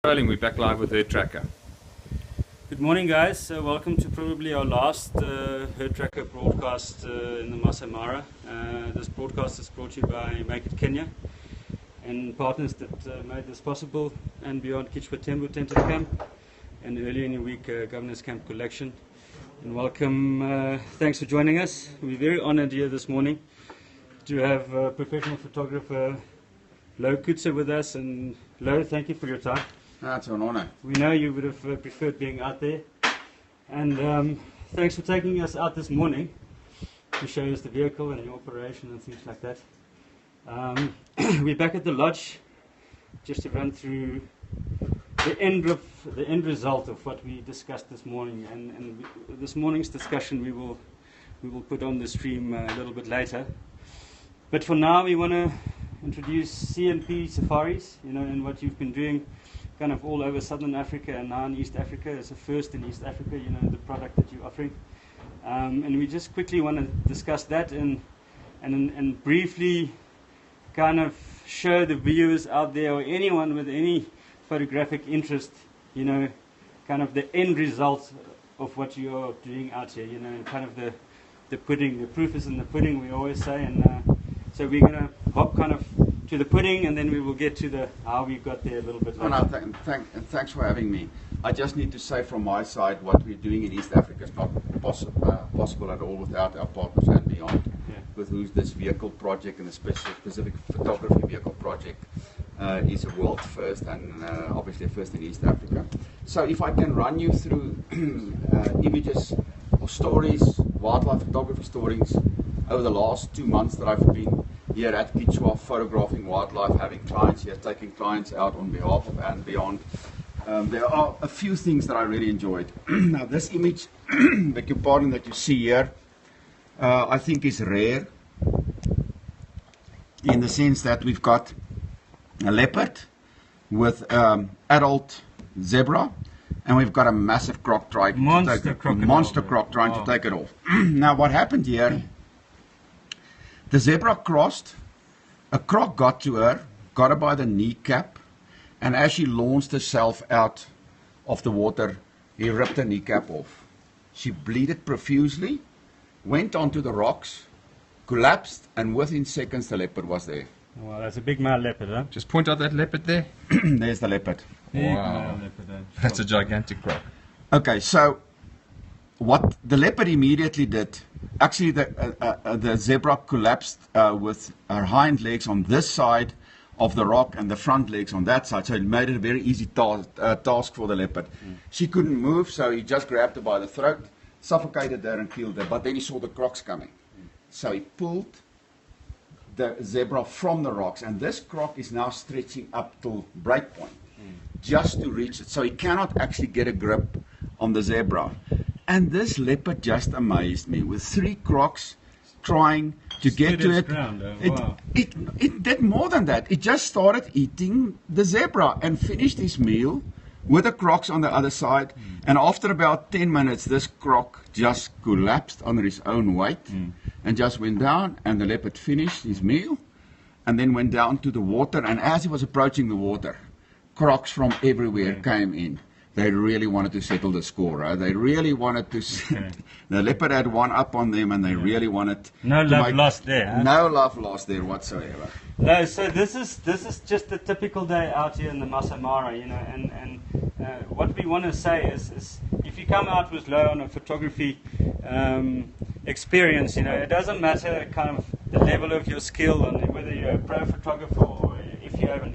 Rolling, we're back live with HerdTracker. Good morning, guys. Welcome to probably our last HerdTracker broadcast in the Masai Mara. This broadcast is brought to you by Make It Kenya and partners that made this possible, andBeyond Kichwa Tembu Tenta Camp, and earlier in the week Governor's Camp Collection. And welcome, thanks for joining us. We're very honored here this morning to have professional photographer Lo Kutse with us. And Lo, thank you for your time. That's an honor. We know you would have preferred being out there, and thanks for taking us out this morning to show us the vehicle and your operation and things like that. We're back at the lodge just to run through the end result of what we discussed this morning, and this morning's discussion we will put on the stream a little bit later. But for now, we want to introduce CNP safaris, and what you've been doing kind of all over Southern Africa and now in East Africa. It's a first in East Africa, the product that you're offering. And we just quickly want to discuss that and briefly kind of show the viewers out there or anyone with any photographic interest, kind of the end result of what you're doing out here, kind of the pudding. The proof is in the pudding, we always say. And so we're going to hop kind of to the pudding, and then we will get to the how we got there a little bit later. Thanks for having me. I just need to say from my side, what we're doing in East Africa is not possible at all without our partners andBeyond, with whose this vehicle project and the specific photography vehicle project is a world first, and obviously a first in East Africa. So if I can run you through images or stories, wildlife photography stories, over the last 2 months that I've been here at Kichwa, photographing wildlife, having clients here, taking clients out on behalf of andBeyond. There are a few things that I really enjoyed. Now this image, beg your pardon, that you see here, I think is rare, in the sense that we've got a leopard with adult zebra, and we've got a massive croc trying to take it off. Now what happened here, the zebra crossed, a croc got to her, got her by the kneecap, and as she launched herself out of the water, he ripped her kneecap off. She bleeded profusely, went onto the rocks, collapsed, and within seconds the leopard was there. Wow, that's a big male leopard, huh? Just point out that leopard there. There's the leopard. Wow, that's a gigantic croc. Okay, so what the leopard immediately did, actually the zebra collapsed with her hind legs on this side of the rock and the front legs on that side, so it made it a very easy task for the leopard. She couldn't move, so he just grabbed her by the throat, suffocated her and killed her, but then he saw the crocs coming. So he pulled the zebra from the rocks, and this croc is now stretching up till breakpoint just to reach it, so he cannot actually get a grip on the zebra. And this leopard just amazed me, with 3 crocs trying to get to it. It did more than that. It just started eating the zebra and finished his meal with the crocs on the other side. And after about 10 minutes, this croc just collapsed under his own weight and just went down, and the leopard finished his meal and then went down to the water. And as he was approaching the water, crocs from everywhere came in. They really wanted to settle the score, right? They really wanted to. The leopard had one up on them, and they really wanted. No love lost there. Huh? No love lost there whatsoever. No, so this is just a typical day out here in the Masai Mara, and what we want to say is if you come out with Lo on a photography experience, it doesn't matter kind of the level of your skill and whether you're a pro photographer or if you have an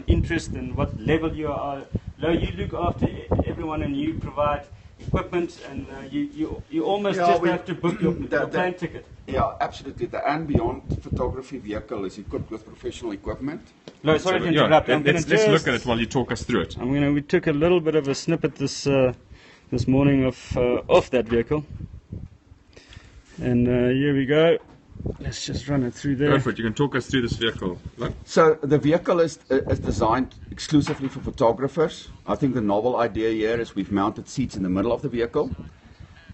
interest in what level you are. Lo, you look after everyone and you provide equipment, and you almost just have to book your plane ticket. Yeah, absolutely. The andBeyond photography vehicle is equipped with professional equipment. Lo, sorry to interrupt. Let's look at it while you talk us through it. We took a little bit of a snippet this morning of that vehicle, and here we go. Let's just run it through there. Go for it. You can talk us through this vehicle. Look. So the vehicle is designed exclusively for photographers. I think the novel idea here is we've mounted seats in the middle of the vehicle,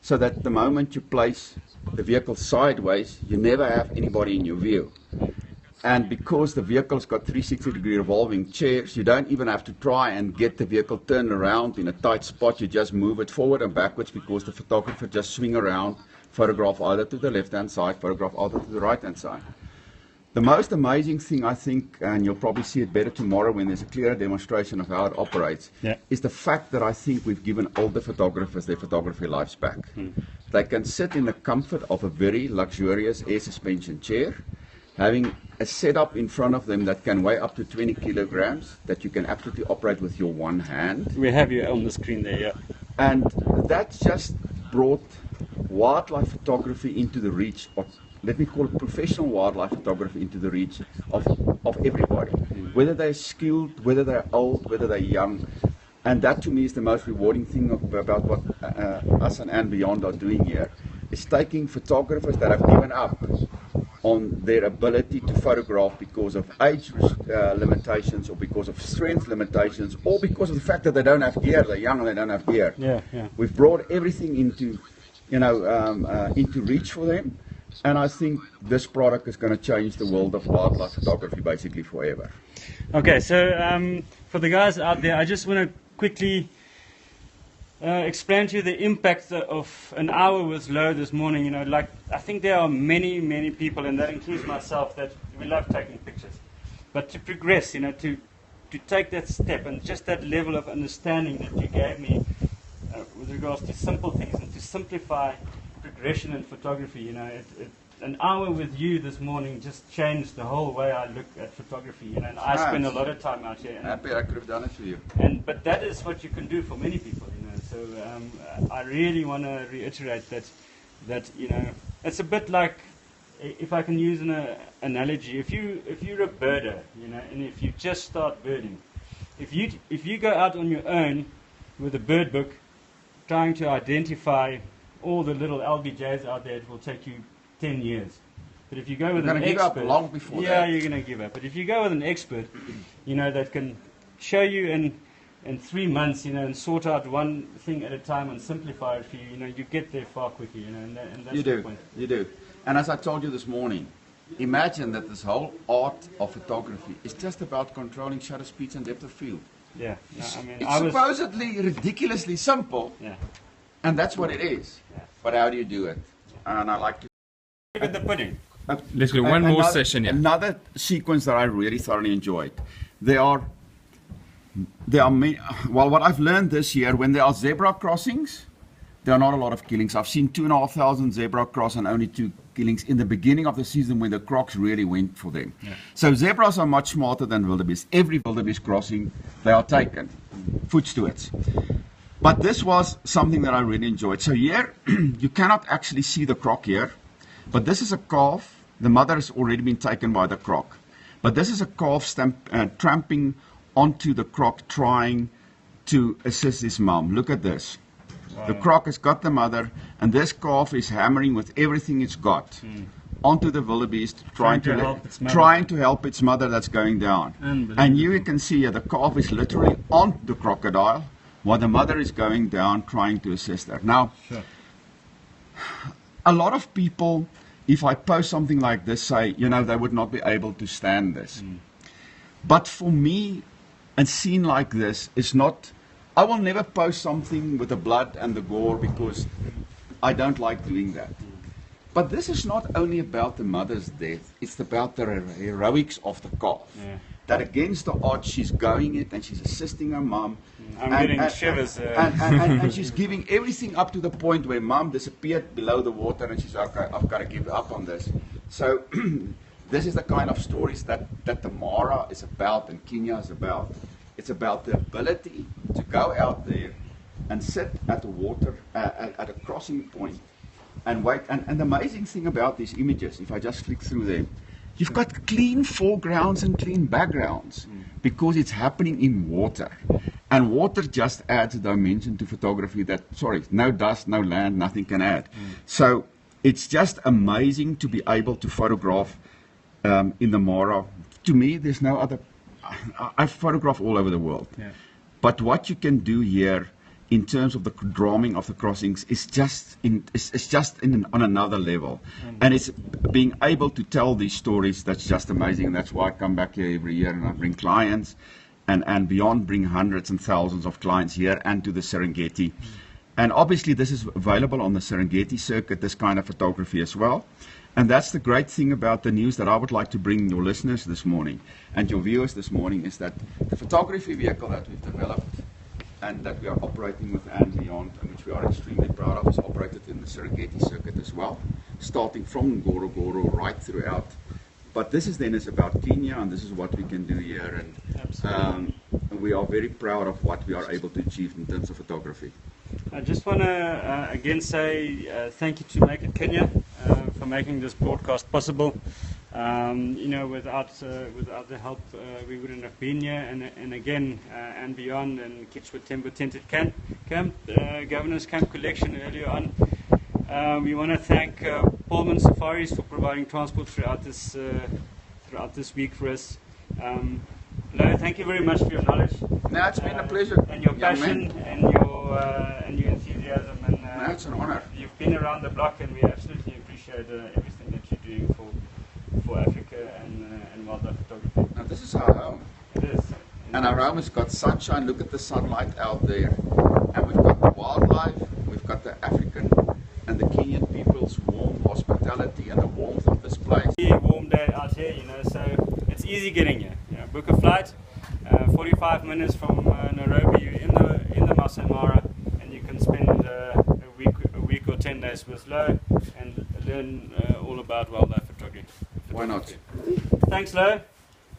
so that the moment you place the vehicle sideways, you never have anybody in your view. And because the vehicle's got 360-degree revolving chairs, you don't even have to try and get the vehicle turned around in a tight spot. You just move it forward and backwards because the photographer just swing around, photograph either to the left-hand side, photograph either to the right-hand side. The most amazing thing, I think, and you'll probably see it better tomorrow when there's a clearer demonstration of how it operates, is the fact that I think we've given older photographers their photography lives back. They can sit in the comfort of a very luxurious air suspension chair, having a setup in front of them that can weigh up to 20 kilograms, that you can absolutely operate with your one hand. We have you on the screen there, yeah. And that just brought wildlife photography into the reach of, let me call it professional wildlife photography, into the reach of everybody. Whether they're skilled, whether they're old, whether they're young. And that to me is the most rewarding thing about what us and andBeyond are doing here, is taking photographers that have given up on their ability to photograph because of age limitations, or because of strength limitations, or because of the fact that they don't have gear. They're young and they don't have gear. We've brought everything into, into reach for them, and I think this product is going to change the world of wildlife photography basically forever. Okay, so for the guys out there, I just want to quickly explain to you the impact of an hour with low this morning. Like, I think there are many people, and that includes myself, that we love taking pictures. But to progress, to take that step, and just that level of understanding that you gave me with regards to simple things, and to simplify progression in photography, an hour with you this morning just changed the whole way I look at photography. And I spend a lot of time out here. And happy I could have done it for you. But that is what you can do for many people. So I really want to reiterate that it's a bit like, if I can use an analogy, if you're a birder, and if you just start birding, if you go out on your own with a bird book, trying to identify all the little LBJs out there, it will take you 10 years. But if you go with an expert, give up long before that. You're going to give up. But if you go with an expert, that can show you in 3 months, and sort out one thing at a time and simplify it for you, you get there far quicker, and that's the point. You do. And as I told you this morning, imagine that this whole art of photography is just about controlling shutter speeds and depth of field. It's supposedly ridiculously simple, and that's what it is. But how do you do it? And I like to... Look at the pudding. Let's do one more session here. Another sequence that I really thoroughly enjoyed. There are many, well, what I've learned this year, when there are zebra crossings, there are not a lot of killings. I've seen 2,500 zebra cross and only 2 killings in the beginning of the season when the crocs really went for them. So zebras are much smarter than wildebeest. Every wildebeest crossing, they are taken, foot stewards. But this was something that I really enjoyed. So here, you cannot actually see the croc here, but this is a calf. The mother has already been taken by the croc. But this is a calf tramping onto the croc, trying to assist his mom. Look at this. Wow. The croc has got the mother, and this calf is hammering with everything it's got onto the wildebeest, trying to help its mother that's going down. And you can see here, the calf is literally on the crocodile, while the mother is going down, trying to assist her. Now, a lot of people, if I post something like this, say, they would not be able to stand this. But for me, a scene like this is not, I will never post something with the blood and the gore because I don't like doing that. But this is not only about the mother's death, it's about the heroics of the calf. That against the odds, she's going it and she's assisting her mom. I'm getting shivers. And she's giving everything up to the point where mom disappeared below the water and she's like, okay, I've got to give up on this. So this is the kind of stories that the Mara is about and Kenya is about. It's about the ability to go out there and sit at the water, at a crossing point and wait. And the amazing thing about these images, if I just flick through them, you've got clean foregrounds and clean backgrounds because it's happening in water. And water just adds a dimension to photography that, no dust, no land, nothing can add. So it's just amazing to be able to photograph in the Mara. To me, there's no other. I've photographed all over the world. But what you can do here in terms of the drawing of the crossings is just on another level. And it's being able to tell these stories that's just amazing. And that's why I come back here every year and I bring clients and beyond, bring hundreds and thousands of clients here and to the Serengeti. And obviously this is available on the Serengeti circuit, this kind of photography as well. And that's the great thing about the news that I would like to bring your listeners this morning and your viewers this morning, is that the photography vehicle that we've developed and that we are operating with andBeyond, and which we are extremely proud of, is operated in the Serengeti circuit as well, starting from Ngorongoro right throughout. But this is about Kenya, and this is what we can do here, and we are very proud of what we are able to achieve in terms of photography. I just want to again say thank you to Make It Kenya for making this broadcast possible. You know, without the help, we wouldn't have been here. And again, andBeyond and Kitchwood Temple Tented Camp, Governor's Camp Collection earlier on. We want to thank Pullman Safaris for providing transport throughout this week for us. Lo, thank you very much for your knowledge. No, it's been a pleasure. And your passion and your enthusiasm. And no, it's an honor. You've been around the block, and we absolutely appreciate everything that you're doing for Africa and wildlife photography. Now this is our home. It is. And our home has got sunshine. Look at the sunlight out there. And we've got the wildlife, we've got the African and the Kenyan people's warm hospitality and the warmth of this place. Warm day out here, you know, so it's easy getting here. You know, book a flight, 45 minutes from Nairobi, you're in the Masai Mara, and you can spend a week or 10 days with Lo and learn all about wildlife photography. Why not? Thanks, Lo.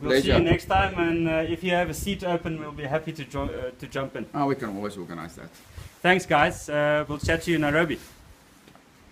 We'll Pleasure. see you next time, and if you have a seat open, we'll be happy to jump in. Oh, we can always organize that. Thanks, guys. We'll chat to you in Nairobi.